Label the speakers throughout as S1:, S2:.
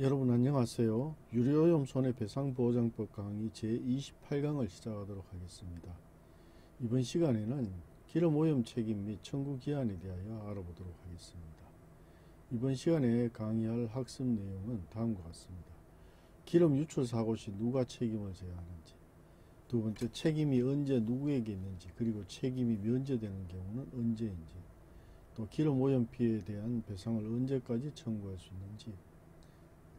S1: 여러분 안녕하세요. 유료오염 손해배상보장법 강의 제28강을 시작하도록 하겠습니다. 이번 시간에는 기름오염 책임 및 청구 기한에 대하여 알아보도록 하겠습니다. 이번 시간에 강의할 학습 내용은 다음과 같습니다. 기름 유출 사고 시 누가 책임을 져야 하는지, 두 번째 책임이 언제 누구에게 있는지, 그리고 책임이 면제되는 경우는 언제인지, 또 기름오염 피해에 대한 배상을 언제까지 청구할 수 있는지,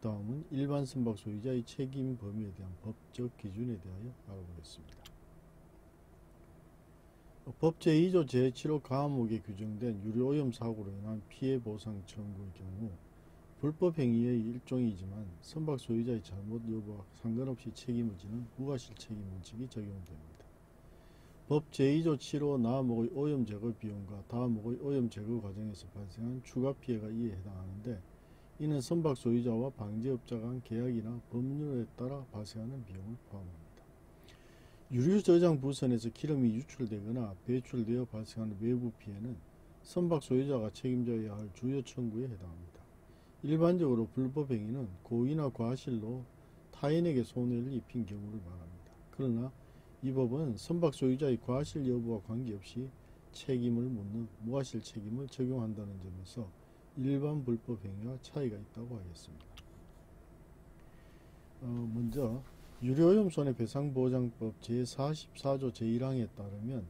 S1: 다음은 일반 선박 소유자의 책임 범위에 대한 법적 기준에 대하여 알아보겠습니다. 법 제2조 제7호 가목에 규정된 유료오염 사고로 인한 피해 보상 청구의 경우 불법 행위의 일종이지만 선박 소유자의 잘못 여부와 상관없이 책임을 지는 무과실 책임 원칙이 적용됩니다. 법 제2조 7호 나목의 오염 제거 비용과 다목의 오염 제거 과정에서 발생한 추가 피해가 이에 해당하는데, 이는 선박 소유자와 방제업자 간 계약이나 법률에 따라 발생하는 비용을 포함합니다. 유류 저장 부선에서 기름이 유출되거나 배출되어 발생하는 외부 피해는 선박 소유자가 책임져야 할 주요 청구에 해당합니다. 일반적으로 불법 행위는 고의나 과실로 타인에게 손해를 입힌 경우를 말합니다. 그러나 이 법은 선박 소유자의 과실 여부와 관계없이 책임을 묻는 무과실 책임을 적용한다는 점에서 일반 불법 행위와 차이가 있다고 하겠습니다. 먼저 유료오염 손해배상보장법 제44조 제1항에 따르면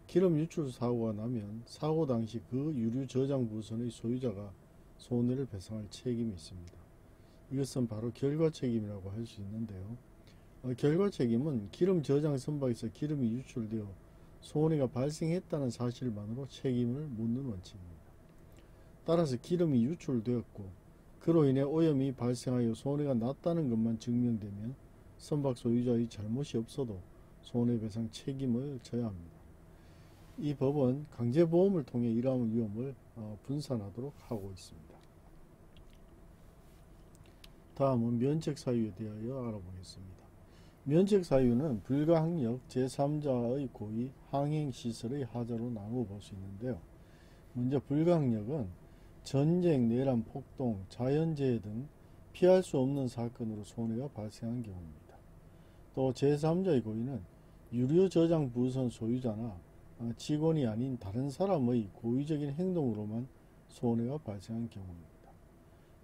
S1: 기름 유출 사고가 나면 사고 당시 그 유류 저장 부선의 소유자가 손해를 배상할 책임이 있습니다. 이것은 바로 결과책임이라고 할 수 있는데요. 결과책임은 기름 저장 선박에서 기름이 유출되어 손해가 발생했다는 사실만으로 책임을 묻는 원칙입니다. 따라서 기름이 유출되었고 그로 인해 오염이 발생하여 손해가 났다는 것만 증명되면 선박 소유자의 잘못이 없어도 손해배상 책임을 져야 합니다. 이 법은 강제보험을 통해 이러한 위험을 분산하도록 하고 있습니다. 다음은 면책사유에 대하여 알아보겠습니다. 면책사유는 불가항력 제3자의 고의, 항행시설의 하자로 나누어 볼 수 있는데요. 먼저 불가항력은 전쟁, 내란, 폭동, 자연재해 등 피할 수 없는 사건으로 손해가 발생한 경우입니다. 또 제3자의 고의는 유료 저장 부선 소유자나 직원이 아닌 다른 사람의 고의적인 행동으로만 손해가 발생한 경우입니다.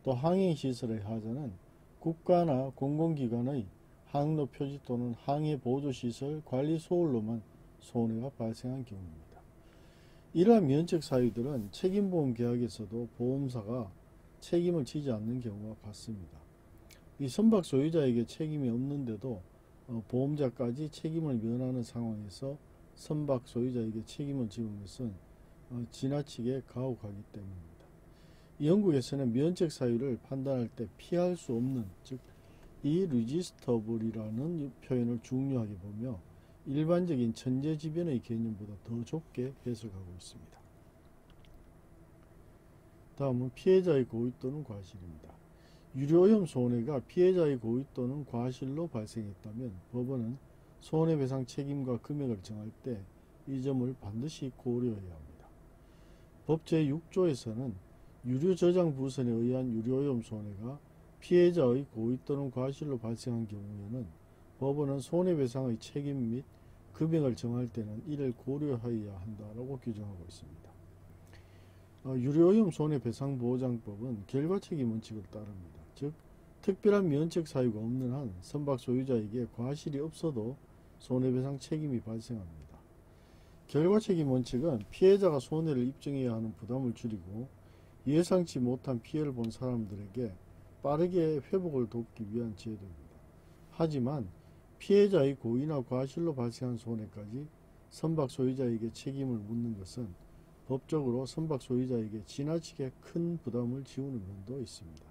S1: 또 항행시설의 하자는 국가나 공공기관의 항로 표지 또는 항해 보조시설 관리 소홀로만 손해가 발생한 경우입니다. 이러한 면책 사유들은 책임보험 계약에서도 보험사가 책임을 지지 않는 경우가 같습니다. 이 선박 소유자에게 책임이 없는데도 보험자까지 책임을 면하는 상황에서 선박 소유자에게 책임을 지는 것은 지나치게 가혹하기 때문입니다. 영국에서는 면책 사유를 판단할 때 피할 수 없는, 즉 irresistible이라는 표현을 중요하게 보며 일반적인 천재지변의 개념보다 더 좁게 해석하고 있습니다. 다음은 피해자의 고의 또는 과실입니다. 유료오염 손해가 피해자의 고의 또는 과실로 발생했다면 법원은 손해배상 책임과 금액을 정할 때 이 점을 반드시 고려해야 합니다. 법 제6조에서는 유류 저장 부선에 의한 유료오염 손해가 피해자의 고의 또는 과실로 발생한 경우에는 법원은 손해배상의 책임 및 금액을 정할 때는 이를 고려하여야 한다고 규정하고 있습니다. 유료오염 손해배상보장법은 결과책임 원칙을 따릅니다. 즉 특별한 면책 사유가 없는 한 선박 소유자에게 과실이 없어도 손해배상 책임이 발생합니다. 결과책임 원칙은 피해자가 손해를 입증해야 하는 부담을 줄이고 예상치 못한 피해를 본 사람들에게 빠르게 회복을 돕기 위한 제도입니다. 하지만 피해자의 고의나 과실로 발생한 손해까지 선박 소유자에게 책임을 묻는 것은 법적으로 선박 소유자에게 지나치게 큰 부담을 지우는 면도 있습니다.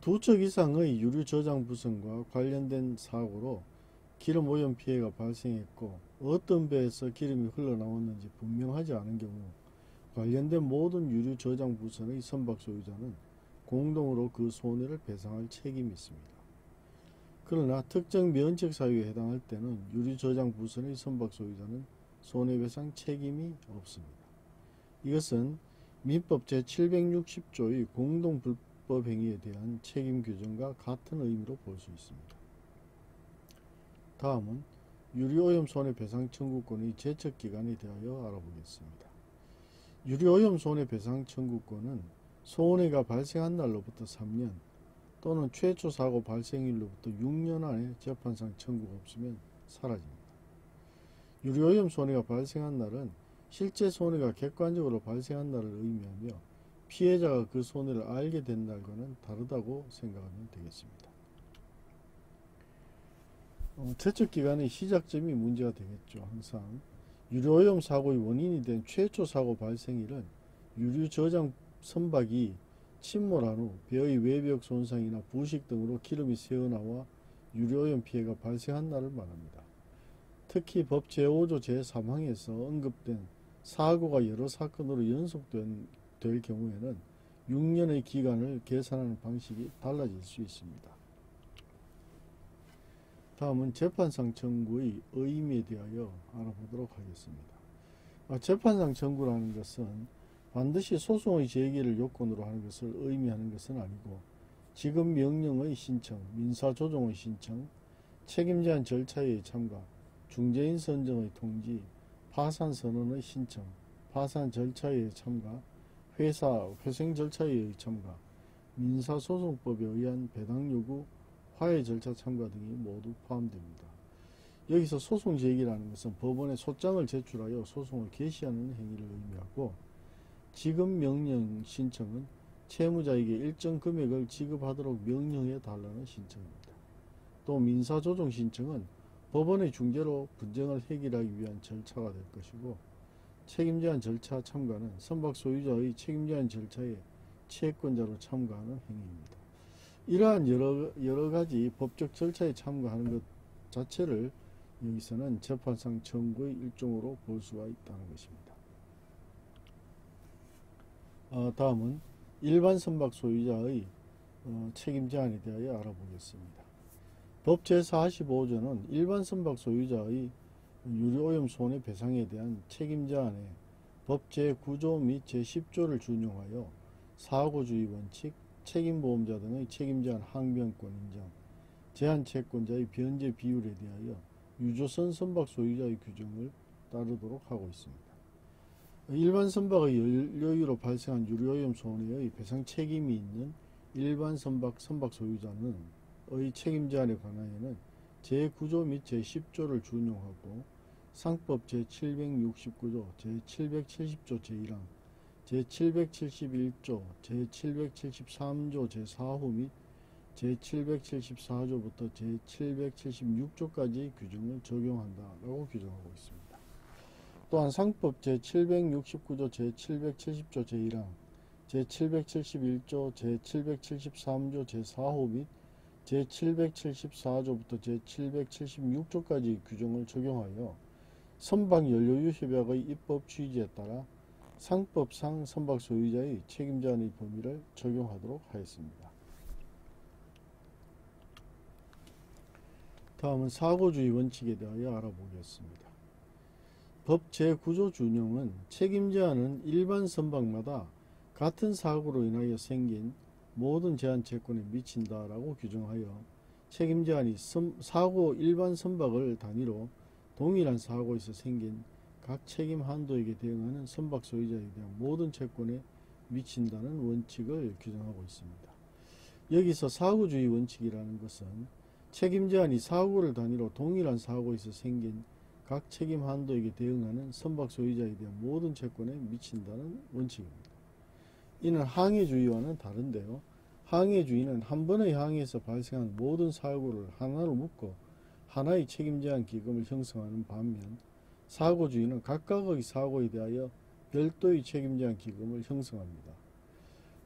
S1: 두 척 이상의 유류 저장 부선과 관련된 사고로 기름 오염 피해가 발생했고 어떤 배에서 기름이 흘러나왔는지 분명하지 않은 경우 관련된 모든 유류 저장 부선의 선박 소유자는 공동으로 그 손해를 배상할 책임이 있습니다. 그러나 특정 면책 사유에 해당할 때는 유류 저장 부선의 선박 소유자는 손해배상 책임이 없습니다. 이것은 민법 제760조의 공동불법행위에 대한 책임 규정과 같은 의미로 볼 수 있습니다. 다음은 유리오염 손해배상 청구권의 제척기간에 대하여 알아보겠습니다. 유리오염 손해배상 청구권은 손해가 발생한 날로부터 3년 또는 최초 사고 발생일로부터 6년 안에 재판상 청구가 없으면 사라집니다. 유리오염 손해가 발생한 날은 실제 손해가 객관적으로 발생한 날을 의미하며 피해자가 그 손해를 알게 된 날과는 다르다고 생각하면 되겠습니다. 제척기간의 시작점이 문제가 되겠죠. 항상 유리오염 사고의 원인이 된 최초 사고 발생일은 유류 저장 선박이 침몰한 후 배의 외벽 손상이나 부식 등으로 기름이 새어나와 유리오염 피해가 발생한 날을 말합니다. 특히 법 제5조 제3항에서 언급된 사고가 여러 사건으로 연속될 경우에는 6년의 기간을 계산하는 방식이 달라질 수 있습니다. 다음은 재판상 청구의 의미에 대하여 알아보도록 하겠습니다. 재판상 청구라는 것은 반드시 소송의 제기를 요건으로 하는 것을 의미하는 것은 아니고 지급 명령의 신청, 민사조정의 신청, 책임제한 절차의 참가, 중재인 선정의 통지, 파산 선언의 신청, 파산 절차의 참가, 회생 절차의 참가, 민사소송법에 의한 배당 요구, 화해 절차 참가 등이 모두 포함됩니다. 여기서 소송 제기라는 것은 법원에 소장을 제출하여 소송을 개시하는 행위를 의미하고 지급 명령 신청은 채무자에게 일정 금액을 지급하도록 명령해 달라는 신청입니다. 또 민사조정 신청은 법원의 중재로 분쟁을 해결하기 위한 절차가 될 것이고 책임제한 절차 참가는 선박 소유자의 책임제한 절차에 채권자로 참가하는 행위입니다. 이러한 여러 가지 법적 절차에 참가하는 것 자체를 여기서는 재판상 청구의 일종으로 볼 수가 있다는 것입니다. 다음은 일반 선박 소유자의 책임 제한에 대하여 알아보겠습니다. 법 제45조는 일반 선박 소유자의 유류오염 손해배상에 대한 책임 제한에 법 제9조 및 제10조를 준용하여 사고주의 원칙, 책임보험자 등의 책임 제한 항변권 인정, 제한 채권자의 변제 비율에 대하여 유조선 선박 소유자의 규정을 따르도록 하고 있습니다. 일반 선박의 연료유로 발생한 유류오염 손해의 배상 책임이 있는 일반 선박 소유자는 의 책임 제한에 관하여는 제9조 및 제10조를 준용하고 상법 제769조, 제770조 제1항, 제771조, 제773조 제4호 및 제774조부터 제776조까지 규정을 적용한다라고 규정하고 있습니다. 또한 상법 제769조, 제770조 제1항, 제771조, 제773조 제4호 및 제774조부터 제776조까지 규정을 적용하여 선박연료유 협약의 입법 취지에 따라 상법상 선박 소유자의 책임 제한의 범위를 적용하도록 하였습니다. 다음은 사고주의 원칙에 대하여 알아보겠습니다. 법 제9조 준용은 책임 제한은 일반 선박마다 같은 사고로 인하여 생긴 모든 제한 채권에 미친다라고 규정하여 책임 제한이 일반 선박을 단위로 동일한 사고에서 생긴 각 책임 한도에게 대응하는 선박 소유자에 대한 모든 채권에 미친다는 원칙을 규정하고 있습니다. 여기서 사고주의 원칙이라는 것은 책임 제한이 사고를 단위로 동일한 사고에서 생긴 각 책임 한도에게 대응하는 선박 소유자에 대한 모든 채권에 미친다는 원칙입니다. 이는 항해주의와는 다른데요. 항해주의는 한 번의 항해에서 발생한 모든 사고를 하나로 묶어 하나의 책임 제한 기금을 형성하는 반면 사고주의는 각각의 사고에 대하여 별도의 책임 제한 기금을 형성합니다.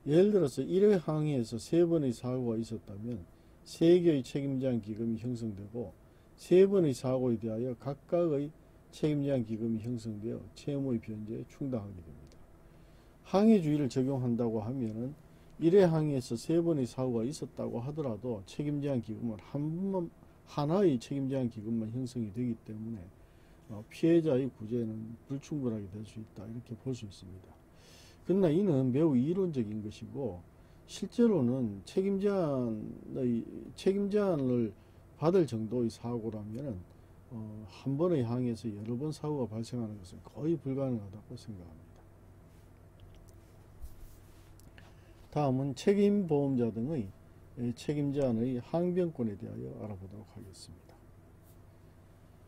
S1: 예를 들어서 1회 항해에서 3번의 사고가 있었다면 3개의 책임 제한 기금이 형성되고 3번의 사고에 대하여 각각의 책임 제한 기금이 형성되어 채무의 변제에 충당하게 됩니다. 항해주의를 적용한다고 하면은 1회 항해에서 3번의 사고가 있었다고 하더라도 책임 제한 기금은 하나의 책임 제한 기금만 형성이 되기 때문에 피해자의 구제는 불충분하게 될 수 있다 이렇게 볼 수 있습니다. 그러나 이는 매우 이론적인 것이고 실제로는 책임 제한을 받을 정도의 사고라면 한 번에 향해서 여러 번 사고가 발생하는 것은 거의 불가능하다고 생각합니다. 다음은 책임보험자 등의 책임 제한의 항변권에 대하여 알아보도록 하겠습니다.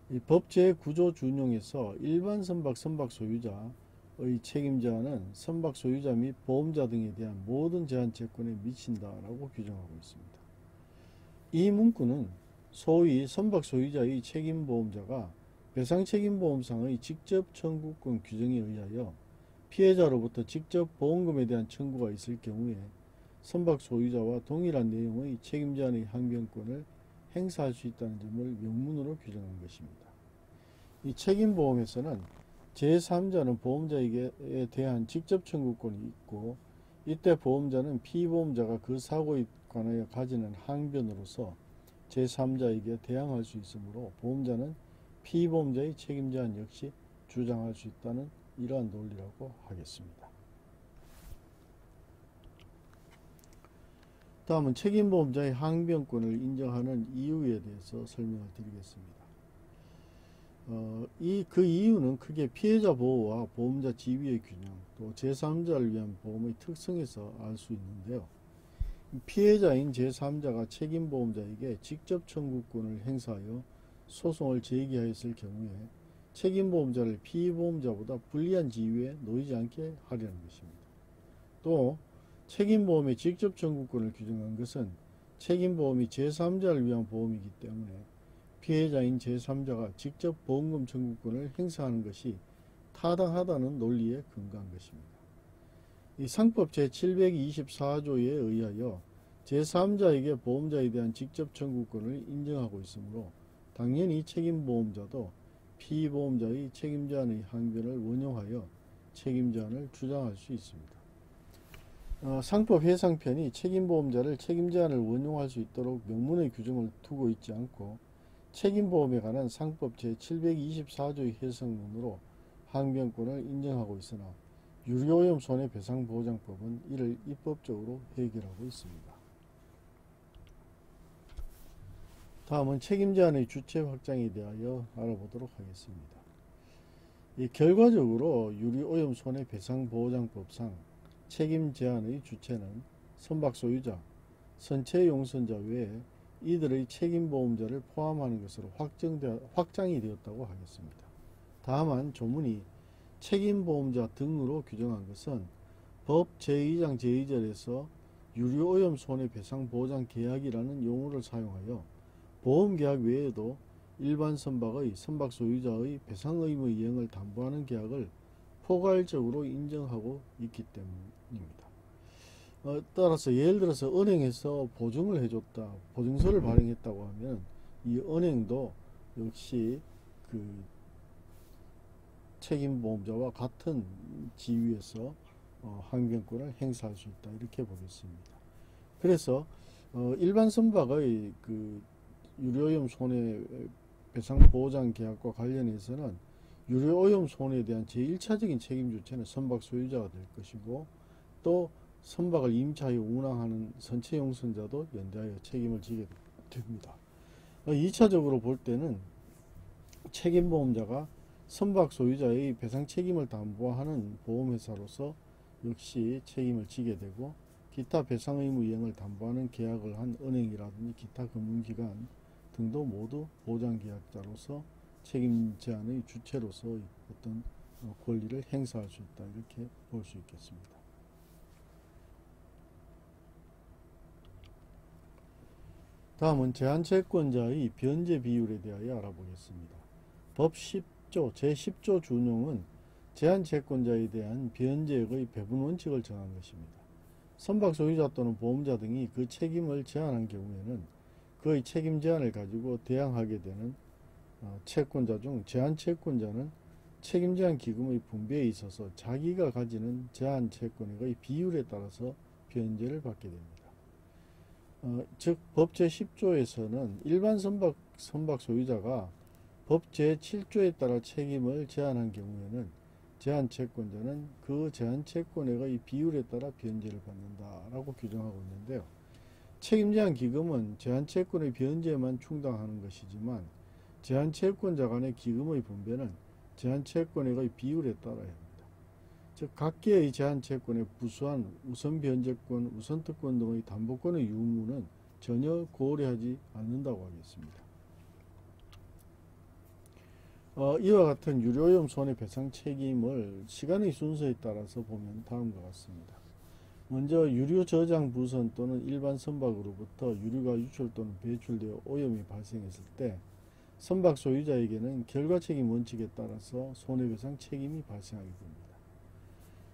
S1: 이 법 제9조 준용에서 일반 선박 소유자의 책임 제한은 선박 소유자 및 보험자 등에 대한 모든 제한 채권에 미친다라고 규정하고 있습니다. 이 문구는 소위 선박 소유자의 책임보험자가 배상책임보험상의 직접 청구권 규정에 의하여 피해자로부터 직접 보험금에 대한 청구가 있을 경우에 선박 소유자와 동일한 내용의 책임 제한의 항변권을 행사할 수 있다는 점을 명문으로 규정한 것입니다. 이 책임보험에서는 제3자는 보험자에게 대한 직접 청구권이 있고 이때 보험자는 피보험자가 그 사고에 관하여 가지는 항변으로서 제3자에게 대항할 수 있으므로 보험자는 피보험자의 책임 제한 역시 주장할 수 있다는 이러한 논리라고 하겠습니다. 다음은 책임보험자의 항변권을 인정하는 이유에 대해서 설명을 드리겠습니다. 그 이유는 크게 피해자 보호와 보험자 지위의 균형, 또 제3자를 위한 보험의 특성에서 알 수 있는데요. 피해자인 제3자가 책임보험자에게 직접 청구권을 행사하여 소송을 제기하였을 경우에 책임보험자를 피보험자보다 불리한 지위에 놓이지 않게 하려는 것입니다. 또 책임보험의 직접 청구권을 규정한 것은 책임보험이 제3자를 위한 보험이기 때문에 피해자인 제3자가 직접 보험금 청구권을 행사하는 것이 타당하다는 논리에 근거한 것입니다. 이 상법 제724조에 의하여 제3자에게 보험자에 대한 직접 청구권을 인정하고 있으므로 당연히 책임보험자도 피보험자의 책임 제한의 항변을 원용하여 책임 제한을 주장할 수 있습니다. 상법 해상편이 책임보험자를 책임 제한을 원용할 수 있도록 명문의 규정을 두고 있지 않고 책임보험에 관한 상법 제724조의 해석문으로 항변권을 인정하고 있으나 유료오염 손해배상보장법은 이를 입법적으로 해결하고 있습니다. 다음은 책임 제한의 주체 확장에 대하여 알아보도록 하겠습니다. 결과적으로 유료오염 손해배상보장법상 책임 제한의 주체는 선박 소유자, 선체 용선자 외에 이들의 책임보험자를 포함하는 것으로 확장이 되었다고 하겠습니다. 다만 조문이 책임보험자 등으로 규정한 것은 법 제2장 제2절에서 유료오염 손해배상보장계약이라는 용어를 사용하여 보험계약 외에도 일반 선박의 선박 소유자의 배상의무 이행을 담보하는 계약을 포괄적으로 인정하고 있기 때문입니다. 따라서 예를 들어서 은행에서 보증을 해줬다, 보증서를 발행했다고 하면 이 은행도 역시 그 책임보험자와 같은 지위에서 항변권을 행사할 수 있다, 이렇게 보겠습니다. 그래서 일반 선박의 그 유료오염 손해배상보장 계약과 관련해서는 유료오염 손해에 대한 제1차적인 책임 주체는 선박 소유자가 될 것이고 또 선박을 임차하여 운항하는 선체 용선자도 연대하여 책임을 지게 됩니다. 2차적으로 볼 때는 책임보험자가 선박 소유자의 배상 책임을 담보하는 보험회사로서 역시 책임을 지게 되고 기타 배상의무 이행을 담보하는 계약을 한 은행이라든지 기타 금융기관 등도 모두 보장계약자로서 책임 제한의 주체로서 어떤 권리를 행사할 수 있다, 이렇게 볼 수 있겠습니다. 다음은 제한채권자의 변제 비율에 대하여 알아보겠습니다. 법 10조 제10조 준용은 제한채권자에 대한 변제액의 배분 원칙을 정한 것입니다. 선박 소유자 또는 보험자 등이 그 책임을 제한한 경우에는 그의 책임 제한을 가지고 대항하게 되는 채권자 중 제한채권자는 책임 제한 기금의 분배에 있어서 자기가 가지는 제한채권액의 비율에 따라서 변제를 받게 됩니다. 즉 법 제10조에서는 일반 선박 소유자가 법 제7조에 따라 책임을 제한한 경우에는 제한채권자는 그 제한채권액의 비율에 따라 변제를 받는다라고 규정하고 있는데요. 책임제한기금은 제한채권의 변제만 충당하는 것이지만 제한채권자 간의 기금의 분배는 제한채권액의 비율에 따라야 합니다. 즉 각계의 제한채권에 부수한 우선변제권, 우선특권 등의 담보권의 유무는 전혀 고려하지 않는다고 하겠습니다. 이와 같은 유료오염 손해배상 책임을 시간의 순서에 따라서 보면 다음과 같습니다. 먼저 유류 저장 부선 또는 일반 선박으로부터 유류가 유출 또는 배출되어 오염이 발생했을 때 선박 소유자에게는 결과책임 원칙에 따라서 손해배상 책임이 발생하게 됩니다.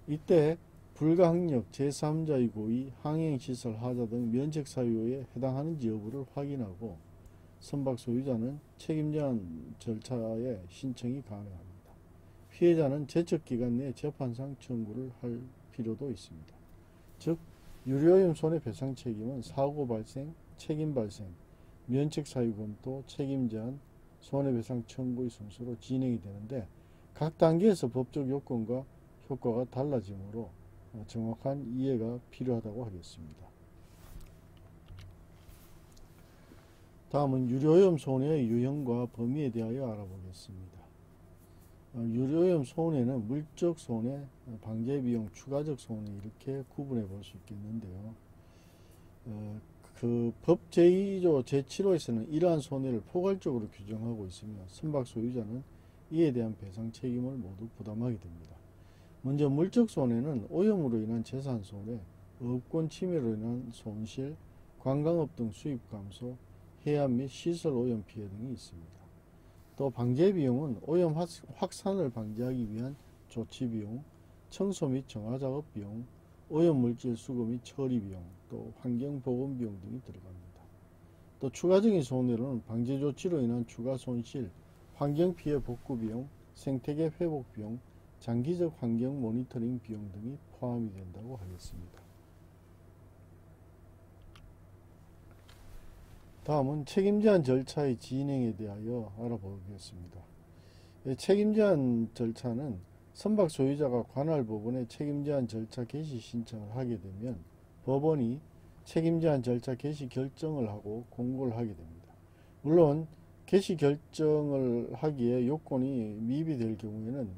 S1: 이때 불가항력, 제3자의 고의, 항행시설 하자 등 면책사유에 해당하는지 여부를 확인하고 선박 소유자는 책임제한 절차에 신청이 가능합니다. 피해자는 제척기간 내에 재판상 청구를 할 필요도 있습니다. 즉 유료오염 손해배상 책임은 사고 발생, 책임 발생, 면책사유 검토, 책임제한, 손해배상 청구의 순서로 진행이 되는데 각 단계에서 법적 요건과 효과가 달라지므로 정확한 이해가 필요하다고 하겠습니다. 다음은 유료오염 손해의 유형과 범위에 대하여 알아보겠습니다. 유료오염 손해는 물적 손해, 방제비용, 추가적 손해 이렇게 구분해 볼 수 있겠는데요. 그 법 제2조 제7호에서는 이러한 손해를 포괄적으로 규정하고 있으며 선박 소유자는 이에 대한 배상 책임을 모두 부담하게 됩니다. 먼저 물적 손해는 오염으로 인한 재산 손해, 업권 침해로 인한 손실, 관광업 등 수입 감소, 해안 및 시설 오염 피해 등이 있습니다. 또 방제 비용은 오염 확산을 방지하기 위한 조치 비용, 청소 및 정화 작업 비용, 오염 물질 수거 및 처리 비용, 또 환경 보건 비용 등이 들어갑니다. 또 추가적인 손해로는 방제 조치로 인한 추가 손실, 환경 피해 복구 비용, 생태계 회복 비용, 장기적 환경 모니터링 비용 등이 포함이 된다고 하겠습니다. 다음은 책임제한 절차의 진행에 대하여 알아보겠습니다. 책임제한 절차는 선박 소유자가 관할 법원에 책임제한 절차 개시 신청을 하게 되면 법원이 책임제한 절차 개시 결정을 하고 공고를 하게 됩니다. 물론 개시 결정을 하기에 요건이 미비될 경우에는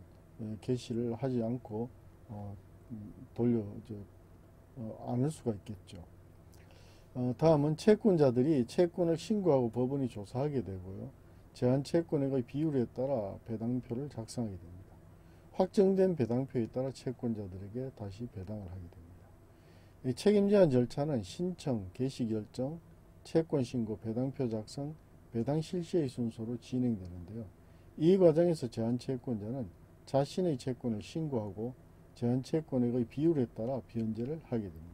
S1: 개시를 하지 않고 않을 수가 있겠죠. 다음은 채권자들이 채권을 신고하고 법원이 조사하게 되고요. 제한 채권액의 비율에 따라 배당표를 작성하게 됩니다. 확정된 배당표에 따라 채권자들에게 다시 배당을 하게 됩니다. 이 책임제한 절차는 신청, 개시 결정, 채권 신고, 배당표 작성, 배당 실시의 순서로 진행되는데요. 이 과정에서 제한 채권자는 자신의 채권을 신고하고 제한 채권액의 비율에 따라 변제를 하게 됩니다.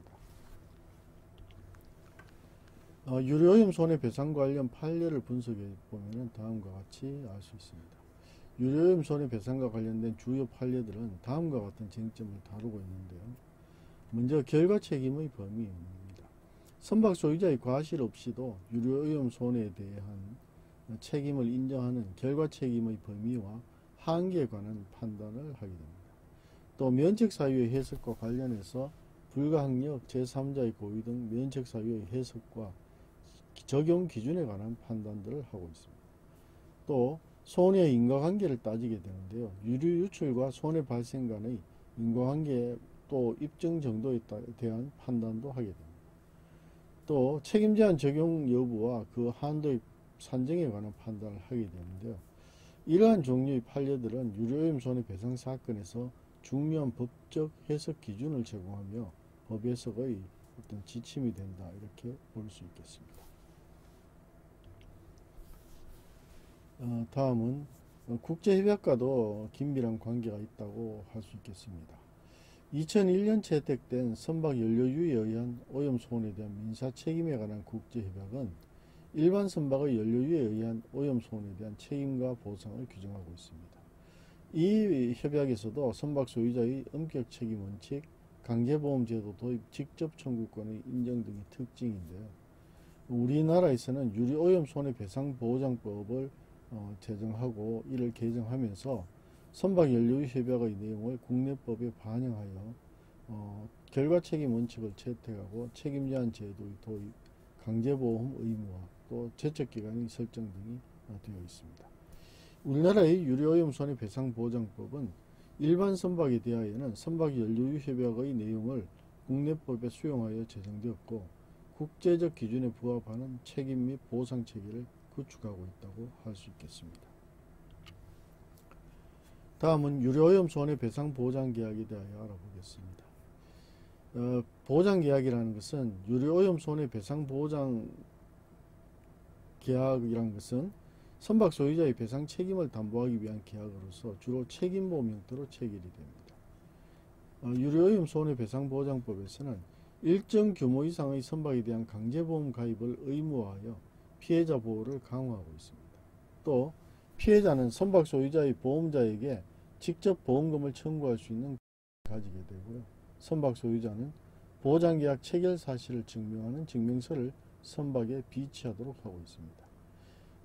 S1: 유료오염 손해배상 관련 판례를 분석해 보면 다음과 같이 알 수 있습니다. 유료오염 손해배상과 관련된 주요 판례들은 다음과 같은 쟁점을 다루고 있는데요. 먼저 결과책임의 범위입니다. 선박 소유자의 과실 없이도 유료오염 손해에 대한 책임을 인정하는 결과책임의 범위와 한계에 관한 판단을 하게 됩니다. 또 면책사유의 해석과 관련해서 불가항력, 제3자의 고의 등 면책사유의 해석과 적용 기준에 관한 판단들을 하고 있습니다. 또 손해의 인과관계를 따지게 되는데요. 유류 유출과 손해 발생 간의 인과관계 또 입증 정도에 대한 판단도 하게 됩니다. 또 책임제한 적용 여부와 그 한도의 산정에 관한 판단을 하게 되는데요. 이러한 종류의 판례들은 유료오염 손해배상 사건에서 중요한 법적 해석 기준을 제공하며 법 해석의 어떤 지침이 된다 이렇게 볼 수 있겠습니다. 다음은 국제협약과도 긴밀한 관계가 있다고 할 수 있겠습니다. 2001년 채택된 선박연료유에 의한 오염 손해에 대한 민사책임에 관한 국제협약은 일반 선박의 연료유에 의한 오염 손해에 대한 책임과 보상을 규정하고 있습니다. 이 협약에서도 선박 소유자의 엄격 책임 원칙, 강제보험제도 도입, 직접 청구권의 인정 등이 특징인데요. 우리나라에서는 유류오염 손해배상보장법을 제정하고 이를 개정하면서 선박연료협약의 내용을 국내법에 반영하여 결과책임 원칙을 채택하고 책임제한 제도의 도입, 강제보험 의무화, 또 제척기간의 설정 등이 되어 있습니다. 우리나라의 유료오염 손해배상보장법은 일반 선박에 대하여는 선박연료협약의 내용을 국내법에 수용하여 제정되었고 국제적 기준에 부합하는 책임 및 보상 체계를 구축하고 있다고 할 수 있겠습니다. 다음은 유료오염 손해배상보장계약에 대하여 알아보겠습니다. 보장계약이라는 것은 유료오염 손해배상보장 계약이라는 것은 선박 소유자의 배상 책임을 담보하기 위한 계약으로서 주로 책임보험 형태로 체결이 됩니다. 유료오염 손해배상보장법에서는 일정 규모 이상의 선박에 대한 강제보험 가입을 의무화하여 피해자 보호를 강화하고 있습니다. 또 피해자는 선박 소유자의 보험자에게 직접 보험금을 청구할 수 있는 권리를 가지게 되고요. 선박 소유자는 보장계약 체결 사실을 증명하는 증명서를 선박에 비치하도록 하고 있습니다.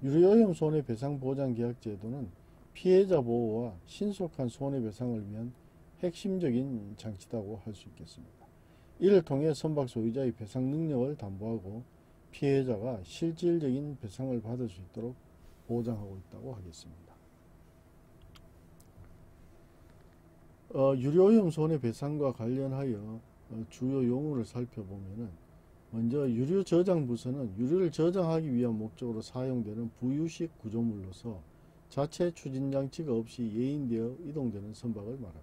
S1: 유료오염 손해배상보장계약 제도는 피해자 보호와 신속한 손해배상을 위한 핵심적인 장치라고 할 수 있겠습니다. 이를 통해 선박 소유자의 배상 능력을 담보하고 피해자가 실질적인 배상을 받을 수 있도록 보장하고 있다고 하겠습니다. 유료오염 손해배상과 관련하여 주요 용어를 살펴보면은 먼저 유류저장부서는 유류를 저장하기 위한 목적으로 사용되는 부유식 구조물로서 자체 추진장치가 없이 예인되어 이동되는 선박을 말합니다.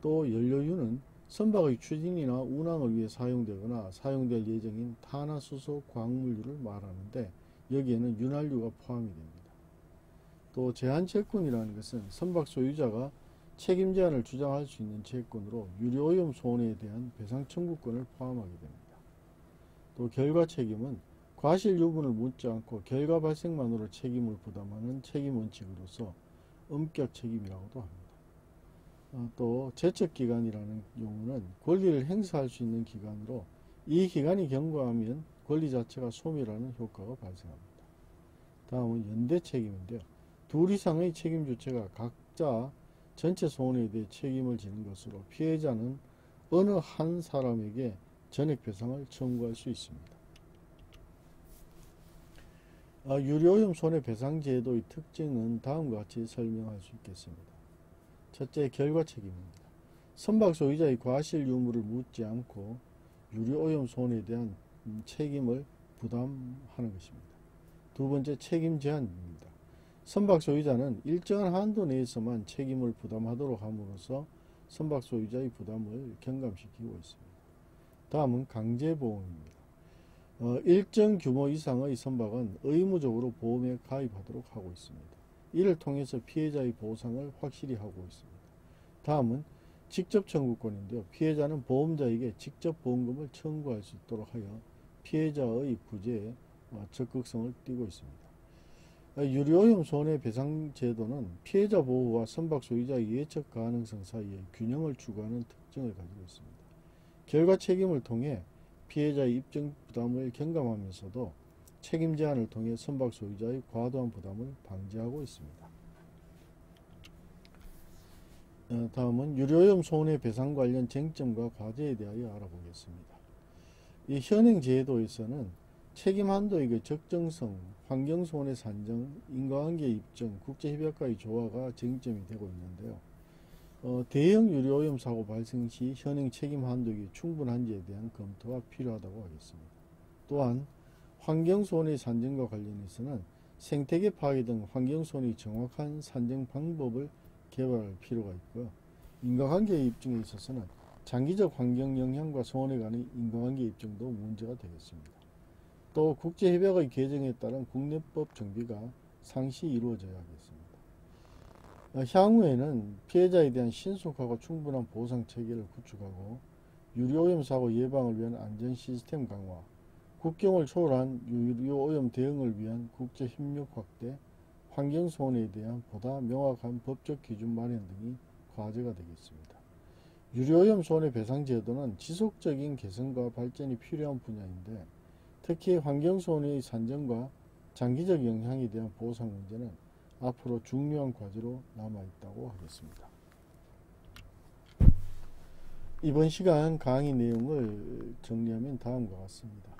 S1: 또 연료유는 선박의 추진이나 운항을 위해 사용되거나 사용될 예정인 탄화수소 광물유를 말하는데 여기에는 윤활유가 포함이 됩니다. 또 제한채권이라는 것은 선박 소유자가 책임 제한을 주장할 수 있는 채권으로 유료오염 손해에 대한 배상 청구권을 포함하게 됩니다. 또 결과책임은 과실 유무를 묻지 않고 결과 발생만으로 책임을 부담하는 책임 원칙으로서 엄격 책임이라고도 합니다. 또 제척기간이라는 용어는 권리를 행사할 수 있는 기간으로 이 기간이 경과하면 권리 자체가 소멸하는 효과가 발생합니다. 다음은 연대책임인데요. 둘 이상의 책임 주체가 각자 전체 손해에 대해 책임을 지는 것으로 피해자는 어느 한 사람에게 전액배상을 청구할 수 있습니다. 유료오염 손해배상제도의 특징은 다음과 같이 설명할 수 있겠습니다. 첫째, 결과책임입니다. 선박 소유자의 과실 유무를 묻지 않고 유료오염 손해에 대한 책임을 부담하는 것입니다. 두 번째, 책임 제한입니다. 선박 소유자는 일정한 한도 내에서만 책임을 부담하도록 함으로써 선박 소유자의 부담을 경감시키고 있습니다. 다음은 강제보험입니다. 일정 규모 이상의 선박은 의무적으로 보험에 가입하도록 하고 있습니다. 이를 통해서 피해자의 보상을 확실히 하고 있습니다. 다음은 직접 청구권인데요. 피해자는 보험자에게 직접 보험금을 청구할 수 있도록 하여 피해자의 구제에 적극성을 띠고 있습니다. 유료오염 손해배상제도는 피해자 보호와 선박 소유자의 예측 가능성 사이에 균형을 추구하는 특징을 가지고 있습니다. 결과 책임을 통해 피해자의 입증 부담을 경감하면서도 책임 제한을 통해 선박 소유자의 과도한 부담을 방지하고 있습니다. 다음은 유료오염 손해배상 관련 쟁점과 과제에 대하여 알아보겠습니다. 이 현행 제도에서는 책임 한도액의 적정성, 환경손해 산정, 인과관계 입증, 국제협약과의 조화가 쟁점이 되고 있는데요. 대형 유료오염 사고 발생 시 현행 책임 한도액이 충분한지에 대한 검토가 필요하다고 하겠습니다. 또한 환경손해 산정과 관련해서는 생태계 파괴 등 환경손해의 정확한 산정 방법을 개발할 필요가 있고요. 인과관계 입증에 있어서는 장기적 환경 영향과 손해 간의 인과관계 입증도 문제가 되겠습니다. 또 국제협약의 개정에 따른 국내법 정비가 상시 이루어져야 하겠습니다. 향후에는 피해자에 대한 신속하고 충분한 보상 체계를 구축하고 유료오염 사고 예방을 위한 안전 시스템 강화, 국경을 초월한 유료오염 대응을 위한 국제 협력 확대, 환경 손해에 대한 보다 명확한 법적 기준 마련 등이 과제가 되겠습니다. 유료오염 손해배상 제도는 지속적인 개선과 발전이 필요한 분야인데 특히 환경손해의 산정과 장기적 영향에 대한 보상 문제는 앞으로 중요한 과제로 남아있다고 하겠습니다. 이번 시간 강의 내용을 정리하면 다음과 같습니다.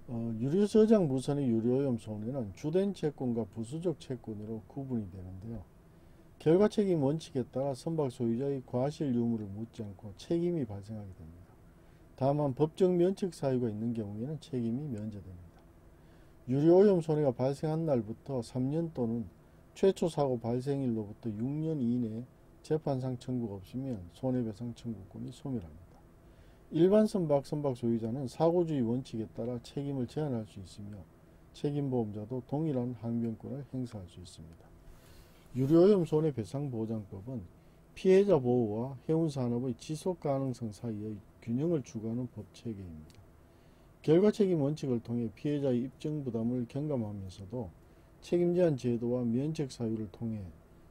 S1: 유료저장 무선의 유료오염 손해는 주된 채권과 부수적 채권으로 구분이 되는데요. 결과책임 원칙에 따라 선박 소유자의 과실 유무를 묻지 않고 책임이 발생하게 됩니다. 다만 법적 면책 사유가 있는 경우에는 책임이 면제됩니다. 유료오염 손해가 발생한 날부터 3년 또는 최초 사고 발생일로부터 6년 이내에 재판상 청구가 없으면 손해배상 청구권이 소멸합니다. 일반 선박 소유자는 사고주의 원칙에 따라 책임을 제한할 수 있으며 책임보험자도 동일한 항변권을 행사할 수 있습니다. 유료오염 손해배상보장법은 피해자 보호와 해운산업의 지속가능성 사이의 균형을 추구하는 법체계입니다. 결과책임 원칙을 통해 피해자의 입증부담을 경감하면서도 책임제한 제도와 면책 사유를 통해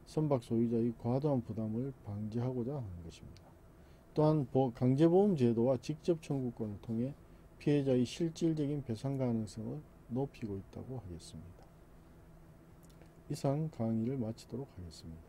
S1: 선박 소유자의 과도한 부담을 방지하고자 하는 것입니다. 또한 강제보험 제도와 직접 청구권을 통해 피해자의 실질적인 배상 가능성을 높이고 있다고 하겠습니다. 이상 강의를 마치도록 하겠습니다.